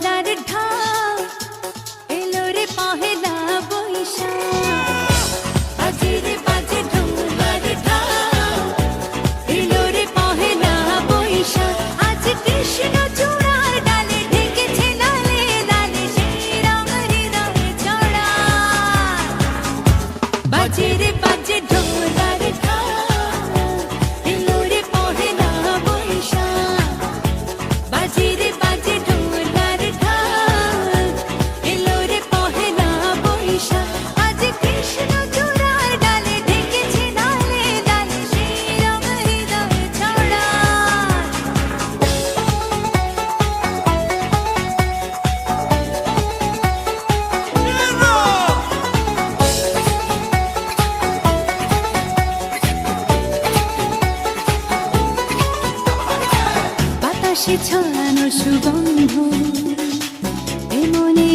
ঝোলার ঢাক এলো রে পহেলা বৈশাখ বাজে রে বাজে ঢোলার ঢাক এলো রে পহেলা বৈশাখ আজ কৃষ্ণ চূড়ার ডালে ঢেকেছে লালে লালে সেই রং হৃদয়ে ছড়া বাজে রে বাজে ঢোলার ঢাক এলো রে পহেলা বৈশাখ বাজে রে বাজে ঢোলার ঢাক এলো রে পহেলা বৈশাখ আজ কৃষ্ণ চূড়ার ডালে ঢেকেছে লালে লালে সেই রং হৃদয়ে ছড়া বাতাসে ছড়ানো সুগন্ধ এমনি